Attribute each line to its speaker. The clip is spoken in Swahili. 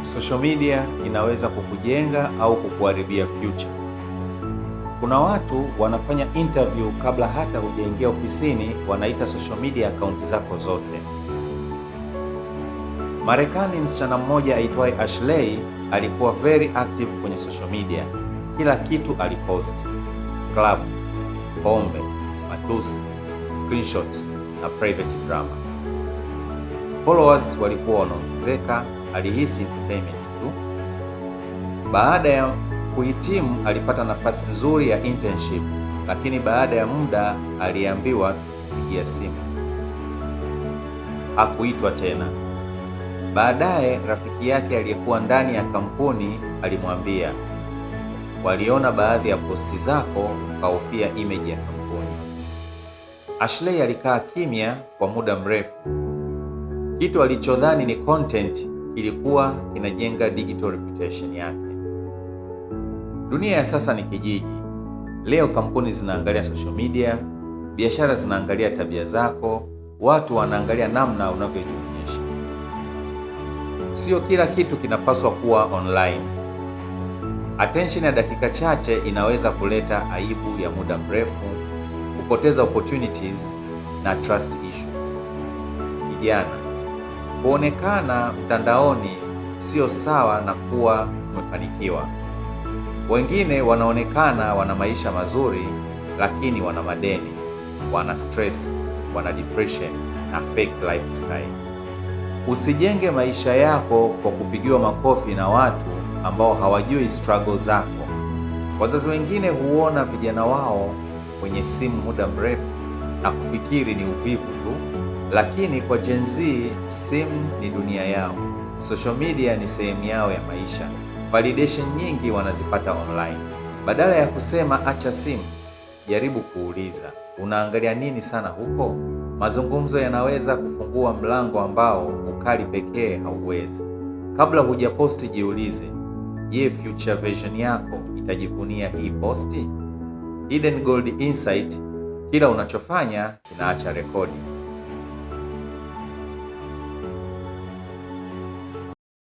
Speaker 1: Social media inaweza kukujenga au kukuharibia future. Kuna watu wanafanya interview kabla hata hujaingia ofisini, wanaita social media akaunti zako zote. Marekani, msichana mmoja aitwaye Ashley alikuwa very active kwenye social media. Kila kitu alipost: club, pombe, matusi, screenshots na private dramas. Followers walikuwa wanaongezeka, alihisi entertainment tu. Baada ya kuhitimu alipata nafasi nzuri ya internship, lakini baada ya muda aliambiwa kupigia simu. Hakuitwa tena. Baadaye rafiki yake aliyekuwa ndani ya kampuni alimwambia, waliona baadhi ya posti zako ukahofia image ya kampuni. Ashley alikaa kimya kwa muda mrefu. Kitu alichodhani ni content kilikuwa kinajenga digital reputation yake. Dunia ya sasa ni kijiji. Leo kampuni zinaangalia social media, biashara zinaangalia tabia zako, watu wanaangalia namna unavyojionyesha. Sio kila kitu kinapaswa kuwa online. Attention ya dakika chache inaweza kuleta aibu ya muda mrefu, kupoteza opportunities na trust issues. Vijana, kuonekana mtandaoni sio sawa na kuwa umefanikiwa. Wengine wanaonekana wana maisha mazuri, lakini wana madeni, wana stress, wana depression na fake lifestyle. Usijenge maisha yako kwa kupigiwa makofi na watu ambao hawajui struggle zako. Wazazi wengine huona vijana wao kwenye simu muda mrefu na kufikiri ni uvivu tu, lakini kwa Gen Z simu ni dunia yao. Social media ni sehemu yao ya maisha. Validation nyingi wanazipata online. Badala ya kusema acha simu, jaribu kuuliza, unaangalia nini sana huko? Mazungumzo yanaweza kufungua mlango ambao ukali pekee hauwezi. Kabla hujaposti, jiulize, je, future version yako itajivunia hii posti? Hidden Gold Insight: kila unachofanya kinaacha rekodi.